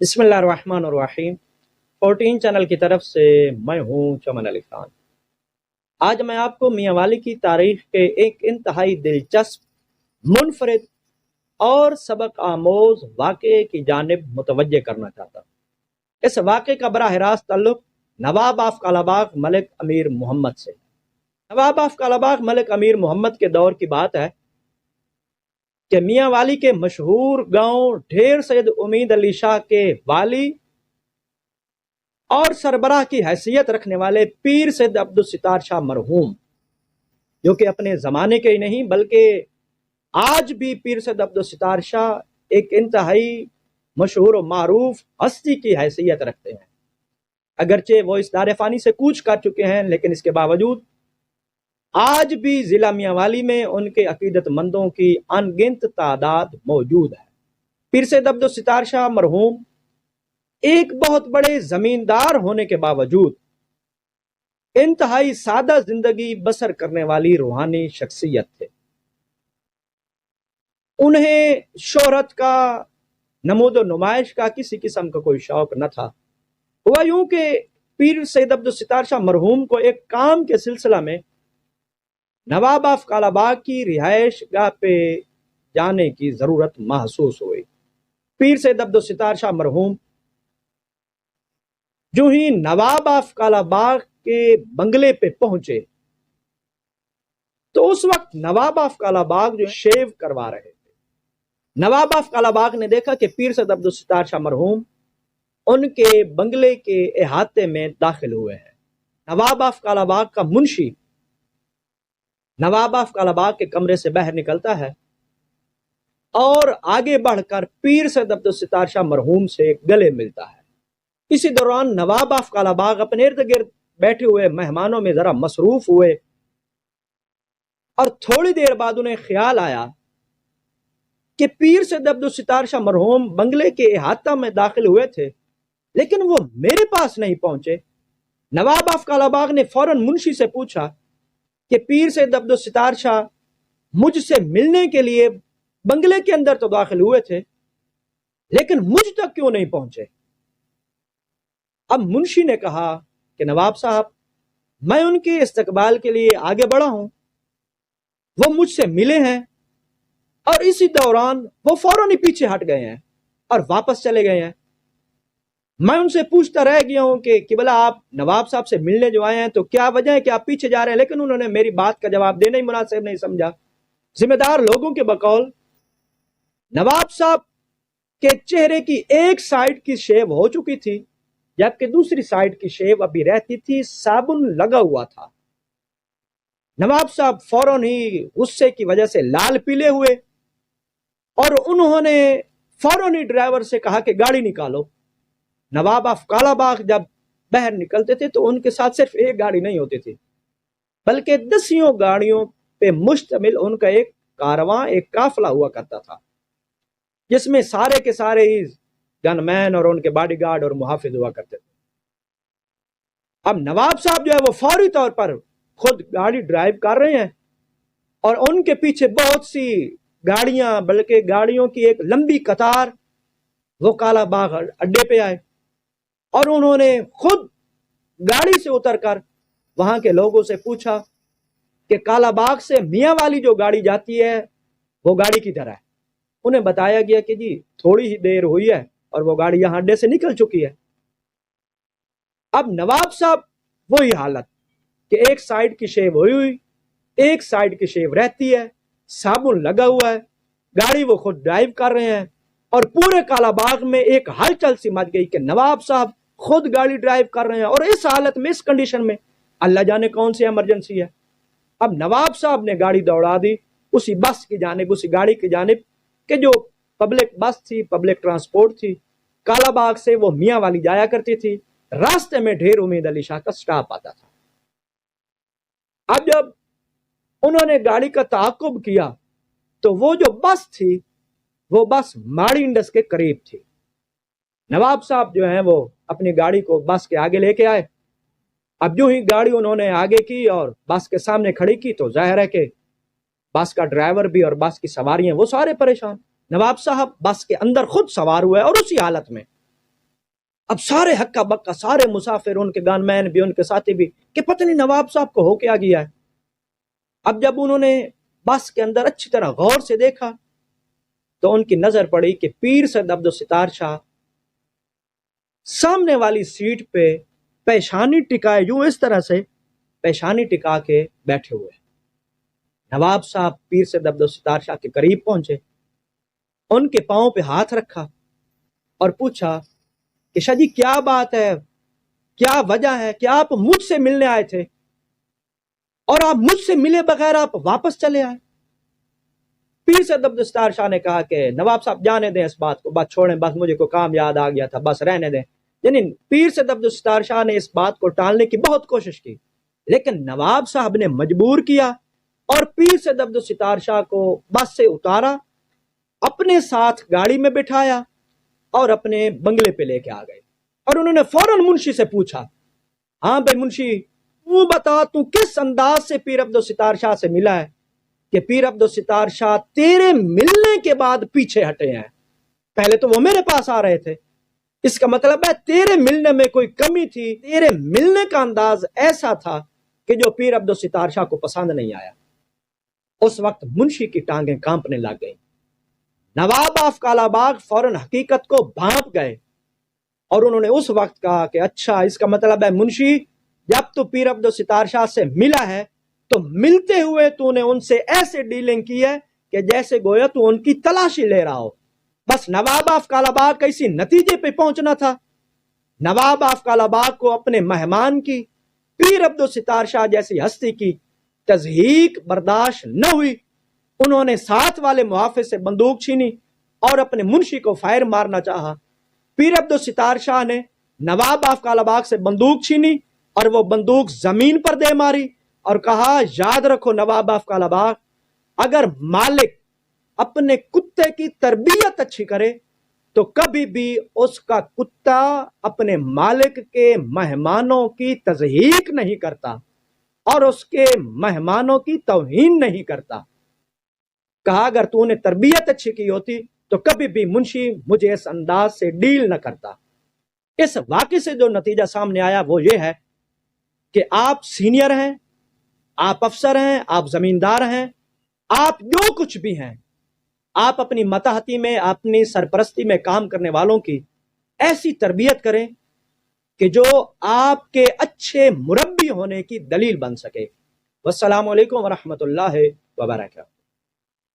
بسم اللہ الرحمن الرحیم 14 چینل کی طرف سے میں ہوں چمن علی خان۔ آج میں آپ کو میاں والی کی تاریخ کے ایک انتہائی دلچسپ، منفرد اور سبق آموز واقعے کی جانب متوجہ کرنا چاہتا ہوں۔ اس واقعے کا براہ راست تعلق نواب آف کالاباغ ملک امیر محمد سے۔ نواب آف کالاباغ ملک امیر محمد کے دور کی بات ہے کہ میاں والی کے مشہور گاؤں ڈھیر سید امید علی شاہ کے والی اور سربراہ کی حیثیت رکھنے والے پیر سید عبدالستار شاہ مرحوم، جو کہ اپنے زمانے کے ہی نہیں بلکہ آج بھی پیر سید عبدالستار شاہ ایک انتہائی مشہور و معروف ہستی کی حیثیت رکھتے ہیں۔ اگرچہ وہ اس دار فانی سے کوچ کر چکے ہیں، لیکن اس کے باوجود آج بھی ضلع میاں والی میں ان کے عقیدت مندوں کی ان گنت تعداد موجود ہے۔ پیر سید عبدالستار شاہ مرحوم ایک بہت بڑے زمیندار ہونے کے باوجود انتہائی سادہ زندگی بسر کرنے والی روحانی شخصیت تھے۔ انہیں شہرت کا، نمود و نمائش کا کسی قسم کا کوئی شوق نہ تھا۔ ہوا یوں کہ پیر سید عبدالستار شاہ مرحوم کو ایک کام کے سلسلہ میں نواب آف کالاباغ کی رہائش گاہ پہ جانے کی ضرورت محسوس ہوئی۔ پیر سید عبدالستار شاہ مرحوم جو ہی نواب آف کالاباغ کے بنگلے پہ پہنچے تو اس وقت نواب آف کالاباغ جو شیو کروا رہے تھے۔ نواب آف کالاباغ نے دیکھا کہ پیر سید عبدالستار شاہ مرحوم ان کے بنگلے کے احاطے میں داخل ہوئے ہیں۔ نواب آف کالاباغ کا منشی نواب آف کالاباغ کے کمرے سے باہر نکلتا ہے اور آگے بڑھ کر پیر سید عبدالستار شاہ مرحوم سے گلے ملتا ہے۔ اسی دوران نواب آف کالاباغ اپنے ارد گرد بیٹھے ہوئے مہمانوں میں ذرا مصروف ہوئے اور تھوڑی دیر بعد انہیں خیال آیا کہ پیر سید عبدالستار شاہ مرحوم بنگلے کے احاطہ میں داخل ہوئے تھے لیکن وہ میرے پاس نہیں پہنچے۔ نواب آف کالاباغ نے فوراً منشی سے پوچھا کہ پیر سید عبدالستار شاہ مجھ سے ملنے کے لیے بنگلے کے اندر تو داخل ہوئے تھے لیکن مجھ تک کیوں نہیں پہنچے؟ اب منشی نے کہا کہ نواب صاحب، میں ان کے استقبال کے لیے آگے بڑھا ہوں، وہ مجھ سے ملے ہیں اور اسی دوران وہ فوراً ہی پیچھے ہٹ گئے ہیں اور واپس چلے گئے ہیں۔ میں ان سے پوچھتا رہ گیا ہوں کہ قبلہ آپ نواب صاحب سے ملنے جو آئے ہیں تو کیا وجہ ہے کہ آپ پیچھے جا رہے ہیں، لیکن انہوں نے میری بات کا جواب دینا ہی مناسب نہیں سمجھا۔ ذمہ دار لوگوں کے بقول نواب صاحب کے چہرے کی ایک سائیڈ کی شیو ہو چکی تھی جبکہ دوسری سائیڈ کی شیو ابھی رہتی تھی، صابن لگا ہوا تھا۔ نواب صاحب فوراً ہی غصے کی وجہ سے لال پیلے ہوئے اور انہوں نے فوراً ہی ڈرائیور سے کہا کہ گاڑی نکالو۔ نواب آف کالاباغ جب باہر نکلتے تھے تو ان کے ساتھ صرف ایک گاڑی نہیں ہوتی تھی بلکہ دسیوں گاڑیوں پہ مشتمل ان کا ایک کارواں، ایک قافلہ ہوا کرتا تھا جس میں سارے کے سارے ہی گن مین اور ان کے باڈی گارڈ اور محافظ ہوا کرتے تھے۔ اب نواب صاحب جو ہے وہ فوری طور پر خود گاڑی ڈرائیو کر رہے ہیں اور ان کے پیچھے بہت سی گاڑیاں، بلکہ گاڑیوں کی ایک لمبی قطار وہ کالا باغ اڈے پہ آئے اور انہوں نے خود گاڑی سے اتر کر وہاں کے لوگوں سے پوچھا کہ کالا باغ سے میاں والی جو گاڑی جاتی ہے وہ گاڑی کی طرح ہے۔ انہیں بتایا گیا کہ جی تھوڑی ہی دیر ہوئی ہے اور وہ گاڑی یہاں اڈے سے نکل چکی ہے۔ اب نواب صاحب وہی حالت کہ ایک سائیڈ کی شیو ہوئی ہوئی، ایک سائیڈ کی شیو رہتی ہے، صابن لگا ہوا ہے، گاڑی وہ خود ڈرائیو کر رہے ہیں اور پورے کالا باغ میں ایک ہلچل سی مچ گئی کہ نواب صاحب خود گاڑی ڈرائیو کر رہے ہیں اور اس حالت میں، اس کنڈیشن میں اللہ جانے کون سی ایمرجنسی ہے۔ اب نواب صاحب نے گاڑی دوڑا دی اسی بس کی جانب، اسی گاڑی کی جانب کہ جو پبلک بس تھی، پبلک ٹرانسپورٹ تھی، کالا باغ سے وہ میاں والی جایا کرتی تھی۔ راستے میں ڈھیر امید علی شاہ کا سٹاپ آتا تھا۔ اب جب انہوں نے گاڑی کا تعاقب کیا تو وہ جو بس تھی وہ بس ماڑی انڈس کے قریب تھی۔ نواب صاحب جو ہیں وہ اپنی گاڑی کو بس کے آگے لے کے آئے۔ اب جو ہی گاڑی انہوں نے آگے کی اور بس کے سامنے کھڑی کی تو ظاہر ہے کہ بس کا ڈرائیور بھی اور بس کی سواریاں وہ سارے پریشان۔ نواب صاحب بس کے اندر خود سوار ہوئے اور اسی حالت میں اب سارے ہکا بکا، سارے مسافر، ان کے گن مین بھی، ان کے ساتھی بھی، کہ پتہ نہیں نواب صاحب کو ہو کیا گیا ہے۔ اب جب انہوں نے بس کے اندر اچھی طرح غور سے دیکھا تو ان کی نظر پڑی کہ پیر سید عبدالستار شاہ سامنے والی سیٹ پہ پیشانی ٹکائے، یوں اس طرح سے پیشانی ٹکا کے بیٹھے ہوئے۔ نواب صاحب پیر سید عبدالستار شاہ کے قریب پہنچے، ان کے پاؤں پہ ہاتھ رکھا اور پوچھا کہ شاہ جی کیا بات ہے، کیا وجہ ہے کہ آپ مجھ سے ملنے آئے تھے اور آپ مجھ سے ملے بغیر آپ واپس چلے آئے؟ پیر سید عبدالستار شاہ نے کہا کہ نواب صاحب جانے دیں اس بات کو، بس چھوڑیں، بس مجھے کوئی کام یاد آ گیا تھا، بس رہنے دیں۔ یعنی پیر سید عبدالستار شاہ نے اس بات کو ٹالنے کی بہت کوشش کی، لیکن نواب صاحب نے مجبور کیا اور پیر سید عبدالستار شاہ کو بس سے اتارا، اپنے ساتھ گاڑی میں بٹھایا اور اپنے بنگلے پہ لے کے آ گئے۔ اور انہوں نے فوراً منشی سے پوچھا، ہاں بھائی منشی، تو بتا تو کس انداز سے پیر عبدالستار شاہ سے ملا ہے کہ پیر عبدالستار شاہ تیرے ملنے کے بعد پیچھے ہٹے ہیں؟ پہلے تو وہ میرے پاس آ رہے تھے، اس کا مطلب ہے تیرے ملنے میں کوئی کمی تھی، تیرے ملنے کا انداز ایسا تھا کہ جو پیر عبدالستار شاہ کو پسند نہیں آیا۔ اس وقت منشی کی ٹانگیں کانپنے لگ گئیں۔ نواب آف کالا باغ فوراً حقیقت کو بھانپ گئے اور انہوں نے اس وقت کہا کہ اچھا، اس کا مطلب ہے منشی، جب تو پیر عبدالستار شاہ سے ملا ہے تو ملتے ہوئے تو نے ان سے ایسے ڈیلنگ کی ہے کہ جیسے گویا تو ان کی تلاشی لے رہا ہو۔ بس نواب آف کالا باغ کا اسی نتیجے پہ پہنچنا تھا۔ نواب آف کالا باغ کو اپنے مہمان کی، پیر عبدالستار شاہ جیسی ہستی کی تضحیک برداشت نہ ہوئی۔ انہوں نے ساتھ والے محافظ سے بندوق چھینی اور اپنے منشی کو فائر مارنا چاہا۔ پیر عبدالستار شاہ نے نواب آف کالا باغ سے بندوق چھینی اور وہ بندوق زمین پر دے ماری اور کہا، یاد رکھو نواب آف کالا باغ، اگر مالک اپنے کتے کی تربیت اچھی کرے تو کبھی بھی اس کا کتا اپنے مالک کے مہمانوں کی تضحیک نہیں کرتا اور اس کے مہمانوں کی توہین نہیں کرتا۔ کہا اگر تو نے تربیت اچھی کی ہوتی تو کبھی بھی منشی مجھے اس انداز سے ڈیل نہ کرتا۔ اس واقعے سے جو نتیجہ سامنے آیا وہ یہ ہے کہ آپ سینئر ہیں، آپ افسر ہیں، آپ زمیندار ہیں، آپ جو کچھ بھی ہیں، آپ اپنی متحتی میں، اپنی سرپرستی میں کام کرنے والوں کی ایسی تربیت کریں کہ جو آپ کے اچھے مربی ہونے کی دلیل بن سکے۔ والسلام علیکم ورحمۃ اللہ وبرکاتہ۔